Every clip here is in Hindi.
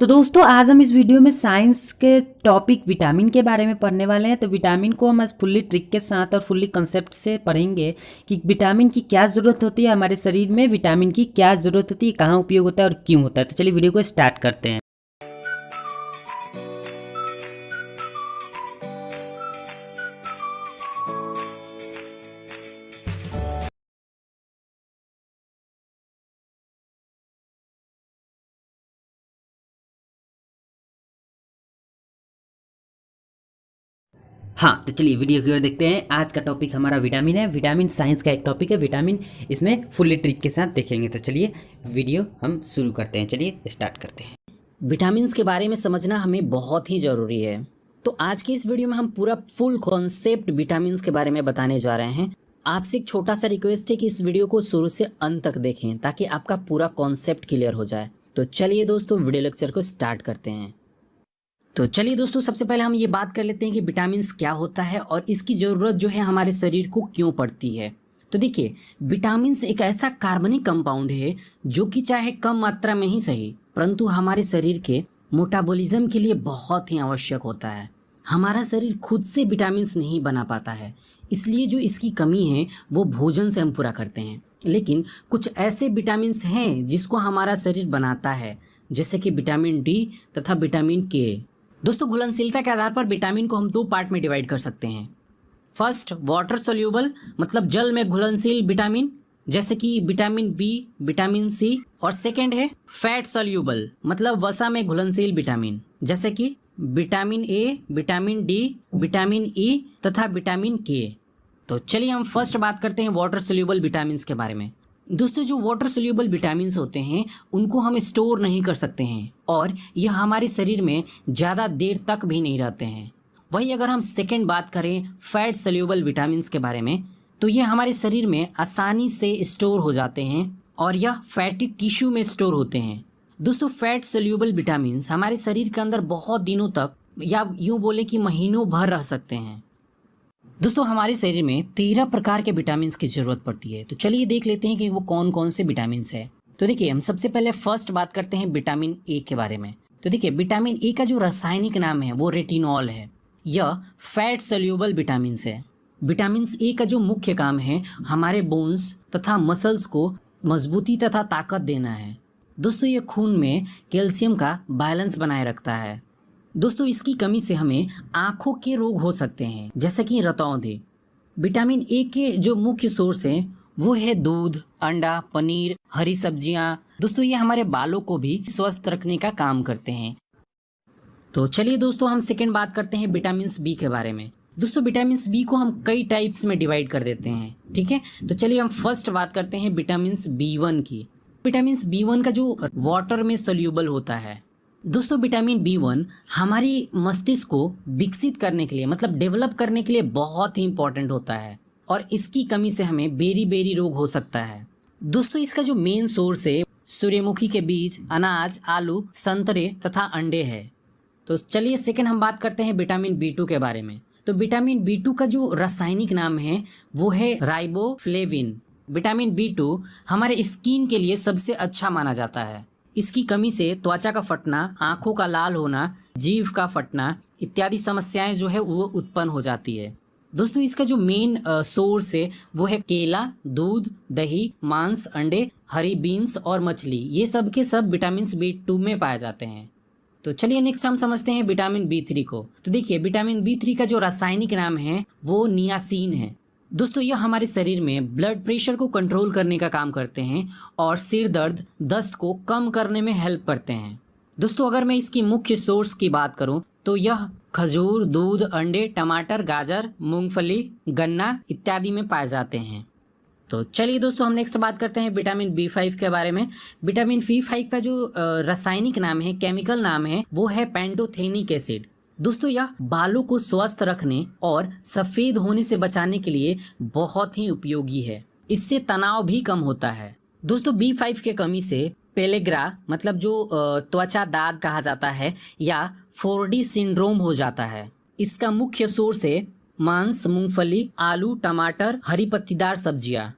तो दोस्तों आज हम इस वीडियो में साइंस के टॉपिक विटामिन के बारे में पढ़ने वाले हैं। तो विटामिन को हम आज फुल्ली ट्रिक के साथ और फुल्ली कंसेप्ट से पढ़ेंगे कि विटामिन की क्या ज़रूरत होती है हमारे शरीर में, विटामिन की क्या ज़रूरत होती है, कहाँ उपयोग होता है और क्यों होता है। तो चलिए वीडियो को स्टार्ट करते हैं। हाँ, तो चलिए वीडियो की ओर देखते हैं। आज का टॉपिक हमारा विटामिन है। विटामिन साइंस का एक टॉपिक है। विटामिन इसमें फुल्ली ट्रिक के साथ देखेंगे। तो चलिए वीडियो हम शुरू करते हैं। चलिए स्टार्ट करते हैं। विटामिन्स के बारे में समझना हमें बहुत ही ज़रूरी है। तो आज की इस वीडियो में हम पूरा फुल कॉन्सेप्ट विटामिन्स के बारे में बताने जा रहे हैं। आपसे एक छोटा सा रिक्वेस्ट है कि इस वीडियो को शुरू से अंत तक देखें ताकि आपका पूरा कॉन्सेप्ट क्लियर हो जाए। तो चलिए दोस्तों वीडियो लेक्चर को स्टार्ट करते हैं। तो चलिए दोस्तों सबसे पहले हम ये बात कर लेते हैं कि विटामिन्स क्या होता है और इसकी ज़रूरत जो है हमारे शरीर को क्यों पड़ती है। तो देखिए, विटामिन्स एक ऐसा कार्बनिक कंपाउंड है जो कि चाहे कम मात्रा में ही सही परंतु हमारे शरीर के मेटाबॉलिज्म के लिए बहुत ही आवश्यक होता है। हमारा शरीर खुद से विटामिन्स नहीं बना पाता है, इसलिए जो इसकी कमी है वो भोजन से हम पूरा करते हैं। लेकिन कुछ ऐसे विटामिन्स हैं जिसको हमारा शरीर बनाता है, जैसे कि विटामिन डी तथा विटामिन के। दोस्तों घुलनशीलता के आधार पर विटामिन को हम दो पार्ट में डिवाइड कर सकते हैं। फर्स्ट, वाटर सोल्यूबल मतलब जल में घुलनशील विटामिन जैसे कि विटामिन बी, विटामिन सी, और सेकेंड है फैट सोल्यूबल मतलब वसा में घुलनशील विटामिन जैसे कि vitamin A, vitamin D, vitamin E तथा विटामिन के। तो चलिए हम फर्स्ट बात करते हैं वाटर सोल्यूबल विटामिन के बारे में। दोस्तों जो वाटर सोल्यूबल विटामिन होते हैं उनको हम स्टोर नहीं कर सकते हैं और यह हमारे शरीर में ज़्यादा देर तक भी नहीं रहते हैं। वही अगर हम सेकेंड बात करें फैट सोल्यूबल विटामिन के बारे में, तो ये हमारे शरीर में आसानी से स्टोर हो जाते हैं और यह फैटी टिश्यू में स्टोर होते हैं। दोस्तों फैट सोल्यूबल विटामिन हमारे शरीर के अंदर बहुत दिनों तक या यूँ बोले कि महीनों भर रह सकते हैं। दोस्तों हमारे शरीर में 13 प्रकार के विटामिन की जरूरत पड़ती है। तो चलिए देख लेते हैं कि वो कौन कौन से विटामिन है। तो देखिए हम सबसे पहले फर्स्ट बात करते हैं विटामिन ए के बारे में। तो देखिए विटामिन ए का जो रासायनिक नाम है वो रेटिनॉल है। यह फैट सोल्यूबल विटामिन है। विटामिन ए का जो मुख्य काम है हमारे बोन्स तथा मसल्स को मजबूती तथा ताकत देना है। दोस्तों ये खून में कैल्शियम का बैलेंस बनाए रखता है। दोस्तों इसकी कमी से हमें आंखों के रोग हो सकते हैं जैसे कि रतौंधे। विटामिन ए के जो मुख्य सोर्स हैं वो है दूध, अंडा, पनीर, हरी सब्जियां। दोस्तों ये हमारे बालों को भी स्वस्थ रखने का काम करते हैं। तो चलिए दोस्तों हम सेकेंड बात करते हैं विटामिन बी के बारे में। दोस्तों विटामिन बी को हम कई टाइप्स में डिवाइड कर देते हैं, ठीक है। तो चलिए हम फर्स्ट बात करते हैं विटामिन बी1 की। विटामिन बी1 का जो वाटर में सोल्यूबल होता है। दोस्तों विटामिन बी1 हमारी मस्तिष्क को विकसित करने के लिए मतलब डेवलप करने के लिए बहुत ही इंपॉर्टेंट होता है और इसकी कमी से हमें बेरी बेरी रोग हो सकता है। दोस्तों इसका जो मेन सोर्स है सूर्यमुखी के बीज, अनाज, आलू, संतरे तथा अंडे है। तो चलिए सेकंड हम बात करते हैं विटामिन बी2 के बारे में। तो विटामिन बी2 का जो रासायनिक नाम है वो है राइबोफ्लेविन। विटामिन बी2 हमारे स्किन के लिए सबसे अच्छा माना जाता है। इसकी कमी से त्वचा का फटना, आंखों का लाल होना, जीभ का फटना इत्यादि समस्याएं जो है वो उत्पन्न हो जाती है। दोस्तों इसका जो मेन सोर्स है वो है केला, दूध, दही, मांस, अंडे, हरी बीन्स और मछली। ये सब के सब विटामिन बी2 में पाए जाते हैं। तो चलिए नेक्स्ट हम समझते हैं विटामिन बी3 को। तो देखिए विटामिन बी3 का जो रासायनिक नाम है वो नियासिन है। दोस्तों यह हमारे शरीर में ब्लड प्रेशर को कंट्रोल करने का काम करते हैं और सिर दर्द, दस्त को कम करने में हेल्प करते हैं। दोस्तों अगर मैं इसकी मुख्य सोर्स की बात करूं तो यह खजूर, दूध, अंडे, टमाटर, गाजर, मूंगफली, गन्ना इत्यादि में पाए जाते हैं। तो चलिए दोस्तों हम नेक्स्ट बात करते हैं विटामिन बी5 के बारे में। विटामिन बी5 का जो रासायनिक नाम है, केमिकल नाम है वो है पेंटोथेनिक एसिड। दोस्तों यह बालों को स्वस्थ रखने और सफ़ेद होने से बचाने के लिए बहुत ही उपयोगी है। इससे तनाव भी कम होता है। दोस्तों बी5 के कमी से पेलेग्रा मतलब जो त्वचा दाग कहा जाता है या 4D सिंड्रोम हो जाता है। इसका मुख्य सोर्स है मांस, मूंगफली, आलू, टमाटर, हरी पत्तीदार सब्जियां।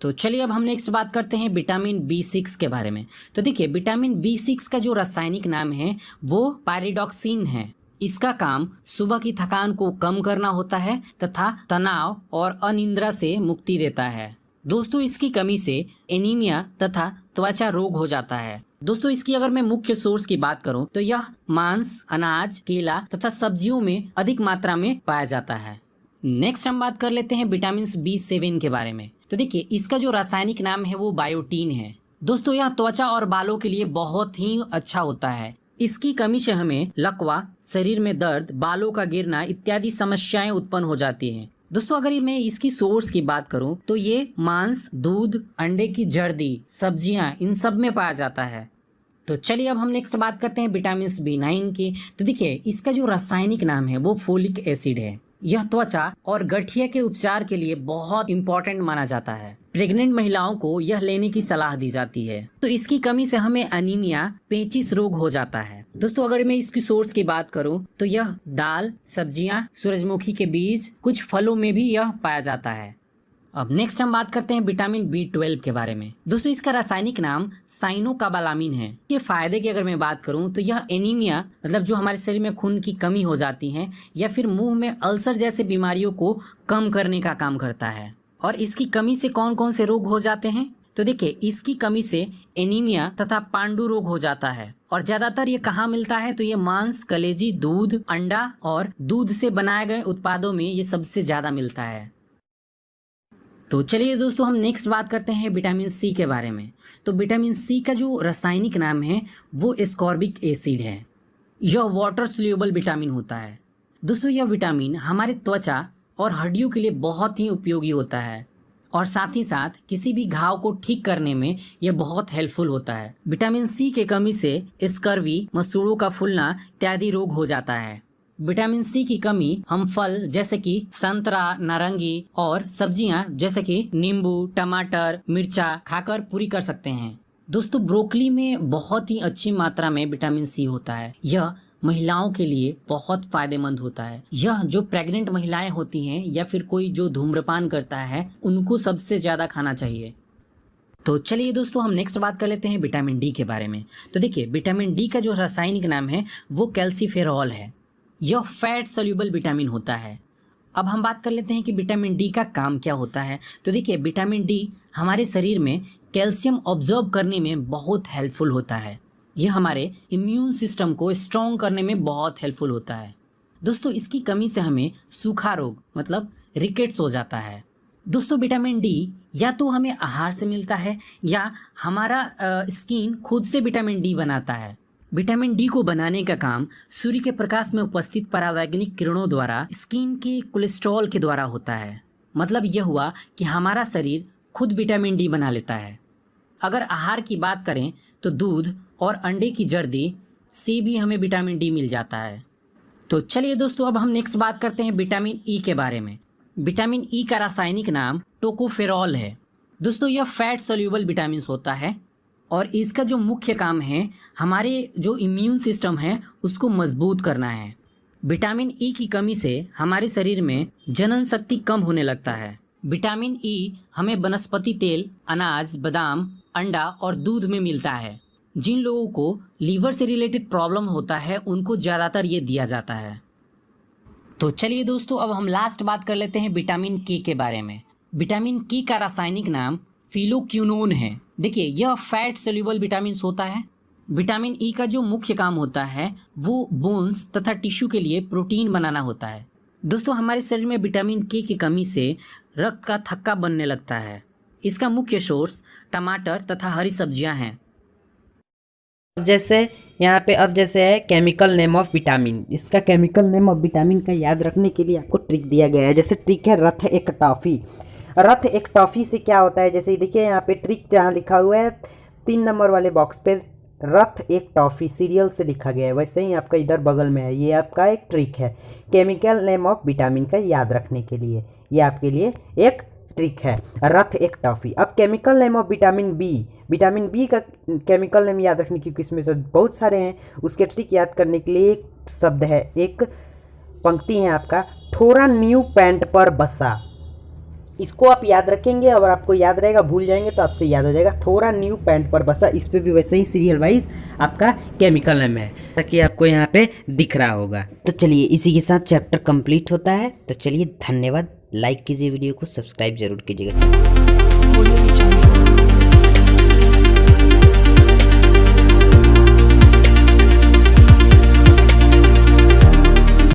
तो चलिए अब हम नेक्स्ट बात करते हैं विटामिन B6 के बारे में। तो देखिए विटामिन B6 का जो रासायनिक नाम है वो पायरिडॉक्सिन है। इसका काम सुबह की थकान को कम करना होता है तथा तनाव और अनिद्रा से मुक्ति देता है। दोस्तों इसकी कमी से एनीमिया तथा त्वचा रोग हो जाता है। दोस्तों इसकी अगर मैं मुख्य सोर्स की बात करूं तो यह मांस, अनाज, केला तथा सब्जियों में अधिक मात्रा में पाया जाता है। नेक्स्ट हम बात कर लेते हैं विटामिन B7 के बारे में। तो देखिए इसका जो रासायनिक नाम है वो बायोटीन है। दोस्तों यह त्वचा और बालों के लिए बहुत ही अच्छा होता है। इसकी कमी से हमें लकवा, शरीर में दर्द, बालों का गिरना इत्यादि समस्याएं उत्पन्न हो जाती हैं। दोस्तों अगर मैं इसकी सोर्स की बात करूं तो ये मांस, दूध, अंडे की जर्दी, सब्जियां इन सब में पाया जाता है। तो चलिए अब हम नेक्स्ट बात करते हैं विटामिन B9 की। तो देखिए इसका जो रासायनिक नाम है वो फोलिक एसिड है। यह त्वचा और गठिया के उपचार के लिए बहुत इंपॉर्टेंट माना जाता है। प्रेग्नेंट महिलाओं को यह लेने की सलाह दी जाती है। तो इसकी कमी से हमें अनीमिया, पेचिश रोग हो जाता है। दोस्तों अगर मैं इसकी सोर्स की बात करूं तो यह दाल, सब्जियां, सूरजमुखी के बीज, कुछ फलों में भी यह पाया जाता है। अब नेक्स्ट हम बात करते हैं विटामिन B12 के बारे में। दोस्तों इसका रासायनिक नाम साइनोकाबालामिन है। ये फायदे की अगर मैं बात करूं तो यह एनीमिया मतलब जो हमारे शरीर में खून की कमी हो जाती है या फिर मुंह में अल्सर जैसे बीमारियों को कम करने का काम करता है। और इसकी कमी से कौन कौन से रोग हो जाते हैं? तो देखिए इसकी कमी से एनीमिया तथा पांडु रोग हो जाता है। और ज्यादातर ये कहाँ मिलता है? तो ये मांस, कलेजी, दूध, अंडा और दूध से बनाए गए उत्पादों में ये सबसे ज्यादा मिलता है। तो चलिए दोस्तों हम नेक्स्ट बात करते हैं विटामिन C के बारे में। तो विटामिन C का जो रासायनिक नाम है वो एस्कॉर्बिक एसिड है। यह वाटर सोल्यूबल विटामिन होता है। दोस्तों यह विटामिन हमारे त्वचा और हड्डियों के लिए बहुत ही उपयोगी होता है और साथ ही साथ किसी भी घाव को ठीक करने में यह बहुत हेल्पफुल होता है। विटामिन C के कमी से स्कर्वी, मसूड़ों का फूलना इत्यादि रोग हो जाता है। विटामिन C की कमी हम फल जैसे कि संतरा, नारंगी और सब्जियां जैसे कि नींबू, टमाटर, मिर्चा खाकर पूरी कर सकते हैं। दोस्तों ब्रोकली में बहुत ही अच्छी मात्रा में विटामिन C होता है। यह महिलाओं के लिए बहुत फायदेमंद होता है। यह जो प्रेग्नेंट महिलाएं होती हैं या फिर कोई जो धूम्रपान करता है उनको सबसे ज्यादा खाना चाहिए। तो चलिए दोस्तों हम नेक्स्ट बात कर लेते हैं विटामिन D के बारे में। तो देखिए विटामिन D का जो रासायनिक नाम है वो कैल्सीफेरॉल है। यह फैट सोल्यूबल विटामिन होता है। अब हम बात कर लेते हैं कि विटामिन D का काम क्या होता है। तो देखिए विटामिन D हमारे शरीर में कैल्शियम ऑब्जर्व करने में बहुत हेल्पफुल होता है। यह हमारे इम्यून सिस्टम को स्ट्रॉन्ग करने में बहुत हेल्पफुल होता है। दोस्तों इसकी कमी से हमें सूखा रोग मतलब रिकेट्स हो जाता है। दोस्तों विटामिन D या तो हमें आहार से मिलता है या हमारा स्किन खुद से विटामिन D बनाता है। विटामिन D को बनाने का काम सूर्य के प्रकाश में उपस्थित परावैज्ञानिक किरणों द्वारा स्किन के कोलेस्ट्रॉल के द्वारा होता है। मतलब यह हुआ कि हमारा शरीर खुद विटामिन D बना लेता है। अगर आहार की बात करें तो दूध और अंडे की जर्दी से भी हमें विटामिन D मिल जाता है। तो चलिए दोस्तों अब हम नेक्स्ट बात करते हैं विटामिन E के बारे में। विटामिन E का रासायनिक नाम टोकोफेरॉल है। दोस्तों यह फैट सोल्यूबल विटामिन होता है और इसका जो मुख्य काम है हमारे जो इम्यून सिस्टम है उसको मजबूत करना है। विटामिन E की कमी से हमारे शरीर में जनन शक्ति कम होने लगता है। विटामिन E हमें वनस्पति तेल, अनाज, बादाम, अंडा और दूध में मिलता है। जिन लोगों को लीवर से रिलेटेड प्रॉब्लम होता है उनको ज़्यादातर ये दिया जाता है। तो चलिए दोस्तों अब हम लास्ट बात कर लेते हैं विटामिन K के बारे में। विटामिन K का रासायनिक नाम फिलोक्विनोन है। देखिए यह फैट सोल्यूबल विटामिन होता है। विटामिन E का जो मुख्य काम होता है वो बोन्स तथा टिश्यू के लिए प्रोटीन बनाना होता है। दोस्तों हमारे शरीर में विटामिन K की कमी से रक्त का थक्का बनने लगता है। इसका मुख्य सोर्स टमाटर तथा हरी सब्जियां हैं। जैसे यहाँ पे अब जैसे है केमिकल नेम ऑफ विटामिन। इसका केमिकल नेम ऑफ विटामिन का याद रखने के लिए आपको ट्रिक दिया गया है। जैसे ट्रिक है रथ एक टॉफ़ी। रथ एक टॉफ़ी से क्या होता है, जैसे देखिए यहाँ पे ट्रिक जहाँ लिखा हुआ है 3 नंबर वाले बॉक्स पे रथ एक टॉफ़ी सीरियल से लिखा गया है, वैसे ही आपका इधर बगल में है। ये आपका एक ट्रिक है केमिकल नेम ऑफ विटामिन का याद रखने के लिए। ये आपके लिए एक ट्रिक है रथ एक टॉफ़ी। अब chemical name of vitamin B. Vitamin B का केमिकल नेम याद रखने क्योंकि इसमें से बहुत सारे हैं, उसके ट्रिक याद करने के लिए एक शब्द है, एक पंक्ति है आपका, थोड़ा न्यू पैंट पर बसा। इसको आप याद रखेंगे और आपको याद रहेगा, भूल जाएंगे तो आपसे याद हो जाएगा। थोड़ा न्यू पैंट पर बसा, इस पे भी वैसे ही सीरियल वाइज आपका केमिकल नेम है, ताकि आपको यहाँ पे दिख रहा होगा। तो चलिए इसी के साथ चैप्टर कंप्लीट होता है। तो चलिए धन्यवाद, लाइक कीजिए वीडियो को, सब्सक्राइब जरूर कीजिएगा।